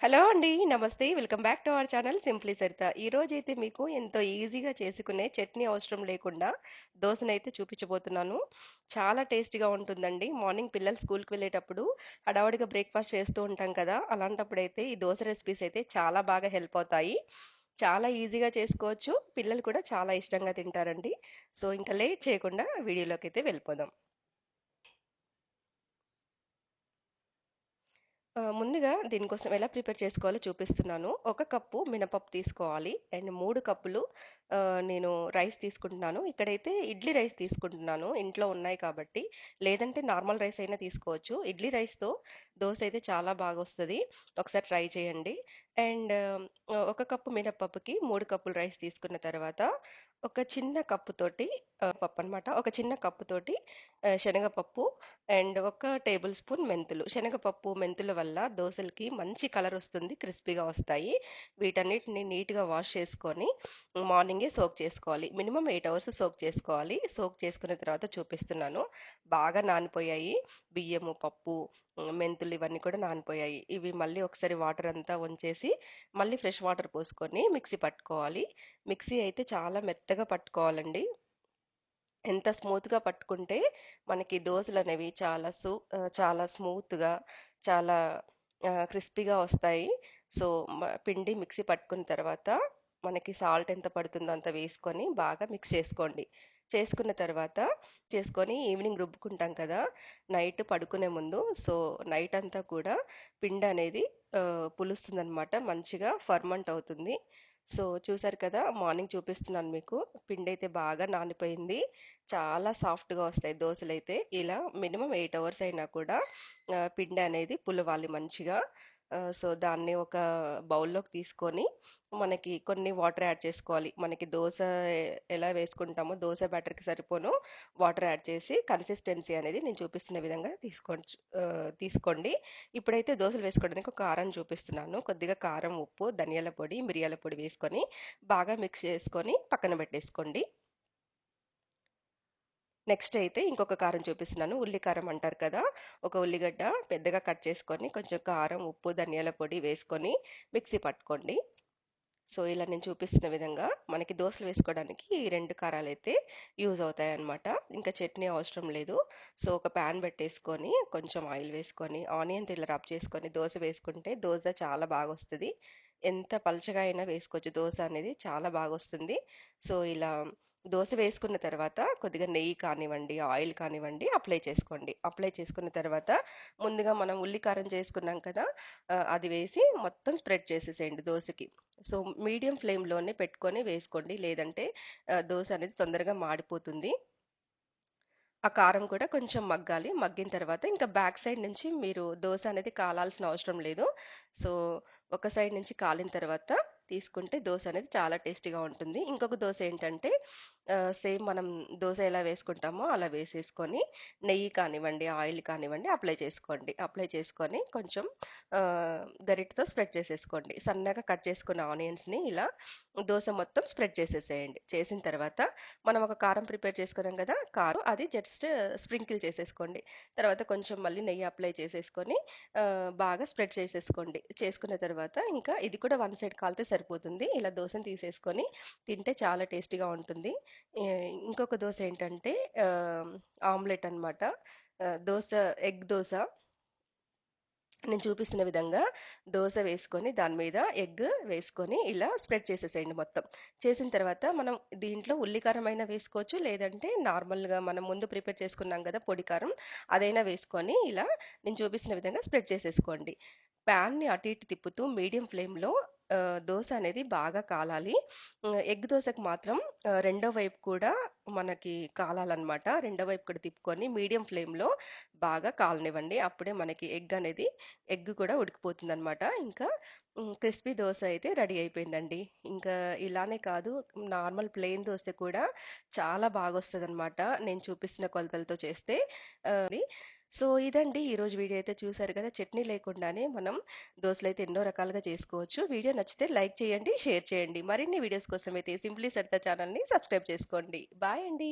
Hello అండి. నమస్తే. Welcome back to our channel simply Saritha. ఈరోజైతే మీకు ఎంతో ఈజీగా చేసుకునే చట్నీ అవసరం లేకుండా దోసనైతే చూపించబోతున్నాను. చాలా టేస్టీగా ఉంటుందండి. మార్నింగ్ పిల్లలు స్కూల్‌కి వెళ్ళేటప్పుడు హడావుడిగా బ్రేక్‌ఫాస్ట్ చేస్తూ ఉంటాం కదా! అలాంటప్పుడైతే ఈ దోస రెసిపీస్ అయితే చాలా బాగా హెల్ప్ అవుతాయి. చాలా ఈజీగా చేసుకోవచ్చు. పిల్లలు కూడా చాలా ఇష్టంగా తింటారండి. సో, ఇంక లేట్ చేయకుండా వీడియోలోకైతే వెళ్ళిపోదాం. ముందుగా దీనికోసం ఎలా ప్రిపేర్ చేసుకోవాలో చూపిస్తున్నాను. ఒక కప్పు మినపప్పు తీసుకోవాలి. అండ్ 3 కప్పులు నేను రైస్ తీసుకుంటున్నాను. ఇక్కడైతే ఇడ్లీ రైస్ తీసుకుంటున్నాను. ఇంట్లో ఉన్నాయి కాబట్టి. లేదంటే నార్మల్ రైస్ అయినా తీసుకోవచ్చు. ఇడ్లీ రైస్‌తో దోస అయితే చాలా బాగొస్తది. ఒకసారి ట్రై చేయండి. అండ్ ఒక కప్పు మినపప్పుకి 3 కప్పులు రైస్ తీసుకున్న తర్వాత ఒక చిన్న కప్పుతోటి పప్పనమాట. ఒక చిన్న కప్పుతోటి శనగపప్పు అండ్ ఒక టేబుల్ స్పూన్ మెంతులు. శనగపప్పు, మెంతుల వల్ల దోసలకి మంచి కలర్ వస్తుంది. క్రిస్పీగా వస్తాయి. వీటన్నిటిని నీట్‌గా వాష్ చేసుకొని మార్నింగే సోక్ చేసుకోవాలి. మినిమమ్ 8 అవర్స్ సోక్ చేసుకోవాలి. సోక్ చేసుకున్న తర్వాత చూపిస్తున్నాను. బాగా నానిపోయాయి. బియ్యము, పప్పు, మెంతులు ఇవన్నీ కూడా నానిపోయాయి. ఇవి మళ్ళీ ఒకసారి వాటర్ అంతా వంచేసి, మళ్ళీ ఫ్రెష్ వాటర్ పోసుకొని మిక్సీ పట్టుకోవాలి. మిక్సీ అయితే చాలా మెత్తగా పట్టుకోవాలండి. ఎంత స్మూత్‌గా పట్టుకుంటే మనకి దోసలనేవి చాలా స్మూత్‌గా, చాలా క్రిస్పీగా వస్తాయి. సో, పిండి మిక్సీ పట్టుకున్న తర్వాత మనకి సాల్ట్ ఎంత పడుతుందో అంత వేసుకొని బాగా మిక్స్ చేసుకోండి. చేసుకున్న తర్వాత ఈవినింగ్ రుబ్బుకుంటాం కదా! నైట్ పడుకునే ముందు నైట్ అంతా కూడా పిండనేది పులుస్తుందనమాట. మంచిగా ఫర్మెంట్ అవుతుంది. చూసారు కదా! మార్నింగ్ చూపిస్తున్నాను మీకు. పిండైతే బాగా నానిపోయింది. చాలా సాఫ్ట్‌గా వస్తాయి దోసలైతే. ఇలా మినిమమ్ 8 అవర్స్ అయినా కూడా పిండి అనేది పులవాలి మంచిగా. దాన్ని ఒక బౌల్‌లోకి తీసుకొని మనకి కొన్ని వాటర్ యాడ్ చేసుకోవాలి. మనకి దోస ఎలా వేసుకుంటామో దోస బ్యాటర్‌కి సరిపోను వాటర్ యాడ్ చేసి కన్సిస్టెన్సీ అనేది నేను చూపిస్తున్న విధంగా తీసుకోండి. ఇప్పుడైతే దోసలు వేసుకోవడానికి ఒక కారం చూపిస్తున్నాను. కొద్దిగా కారం, ఉప్పు, ధనియాల పొడి, మిరియాల పొడి వేసుకొని బాగా మిక్స్ చేసుకొని పక్కన పెట్టేసుకోండి. నెక్స్ట్ అయితే ఇంకొక కారం చూపిస్తున్నాను. ఉల్లి కారం అంటారు కదా! ఒక ఉల్లిగడ్డ పెద్దగా కట్ చేసుకొని కొంచెం కారం, ఉప్పు, ధనియాల పొడి వేసుకొని మిక్సీ పట్టుకోండి. ఇలా నేను చూపిస్తున్న విధంగా మనకి దోసలు వేసుకోవడానికి ఈ 2 కారాలైతే యూజ్ అవుతాయన్నమాట. ఇంకా చట్నీ అవసరం లేదు. ఒక పాన్ పెట్టేసుకొని కొంచెం ఆయిల్ వేసుకొని ఆనియన్‌తో ఇలా రబ్ చేసుకొని దోస వేసుకుంటే దోస చాలా బాగొస్తది. ఎంత పలచగా అయినా వేసుకోవచ్చు. దోస అనేది చాలా బాగొస్తుంది. ఇలా దోస వేసుకున్న తర్వాత కొద్దిగా నెయ్యి కానివ్వండి, ఆయిల్ కానివ్వండి అప్లై చేసుకోండి. అప్లై చేసుకున్న తర్వాత ముందుగా మనం ఉల్లి కారం చేసుకున్నాం కదా! అది వేసి మొత్తం స్ప్రెడ్ చేసేసేయండి దోసకి. సో, మీడియం ఫ్లేమ్‌లోనే పెట్టుకొని వేసుకోండి. లేదంటే దోస అనేది తొందరగా మాడిపోతుంది. ఆ కారం కూడా కొంచెం మగ్గాలి. మగ్గిన తర్వాత ఇంకా బ్యాక్ సైడ్ నుంచి మీరు దోస అనేది కాలాల్సిన అవసరం లేదు. సో, ఒక సైడ్ నుంచి కాలిన తర్వాత తీసుకుంటే దోస అనేది చాలా టేస్టీగా ఉంటుంది. ఇంకొక దోస ఏంటంటే సేమ్ మనం దోస ఎలా వేసుకుంటామో అలా వేసేసుకొని నెయ్యి కానివ్వండి, ఆయిల్ కానివ్వండి అప్లై చేసుకోండి. అప్లై చేసుకొని కొంచెం గరిటెతో స్ప్రెడ్ చేసేసుకోండి. సన్నగా కట్ చేసుకున్న ఆనియన్స్‌ని ఇలా దోస మొత్తం స్ప్రెడ్ చేసేసేయండి. చేసిన తర్వాత మనం ఒక కారం ప్రిపేర్ చేసుకున్నాం కదా! కారం అది జస్ట్ స్ప్రింకిల్ చేసేసుకోండి. తర్వాత కొంచెం మళ్ళీ నెయ్యి అప్లై చేసేసుకొని బాగా స్ప్రెడ్ చేసేసుకోండి. చేసుకున్న తర్వాత ఇంకా ఇది కూడా వన్ సైడ్ కాలితే సరిపోతుంది. ఇలా దోసని తీసేసుకొని తింటే చాలా టేస్టీగా ఉంటుంది. ఇంకొక దోస ఏంటంటే ఆమ్లెట్ అన్నమాట. దోస ఎగ్ దోస. నేను చూపిస్తున్న విధంగా దోస వేసుకొని దాని మీద ఎగ్ వేసుకొని ఇలా స్ప్రెడ్ చేసేసేయండి మొత్తం. చేసిన తర్వాత మనం దీంట్లో ఉల్లి కారం అయినా వేసుకోవచ్చు. లేదంటే నార్మల్‌గా మనం ముందు ప్రిపేర్ చేసుకున్నాం కదా! పొడి కారం అదైనా వేసుకొని ఇలా నేను చూపిస్తున్న విధంగా స్ప్రెడ్ చేసేసుకోండి. ప్యాన్‌ని అటు ఇటు తిప్పుతూ మీడియం ఫ్లేమ్‌లో దోస అనేది బాగా కాలాలి. ఎగ్ దోసకి మాత్రం రెండో వైపు కూడా మనకి కాలాలన్నమాట. రెండో వైపు కూడా తిప్పుకొని మీడియం ఫ్లేమ్‌లో బాగా కాలనివ్వండి. అప్పుడే మనకి ఎగ్ కూడా ఉడికిపోతుందనమాట. ఇంకా క్రిస్పీ దోస అయితే రెడీ అయిపోయిందండి. ఇంకా ఇలానే కాదు నార్మల్ ప్లెయిన్ దోస కూడా చాలా బాగొస్తదనమాట. నేను చూపిస్తున్న కొలతలతో చేస్తే. అది. ఇదండి ఈరోజు వీడియో అయితే చూసారు కదా! చట్నీ లేకుండానే మనం దోసలైతే ఎన్నో రకాలుగా చేసుకోవచ్చు. వీడియో నచ్చితే లైక్ చేయండి, షేర్ చేయండి. మరిన్ని వీడియోస్ కోసమైతే సింప్లీ సరిత ఛానల్‌ని సబ్స్క్రైబ్ చేసుకోండి. బాయ్ అండి.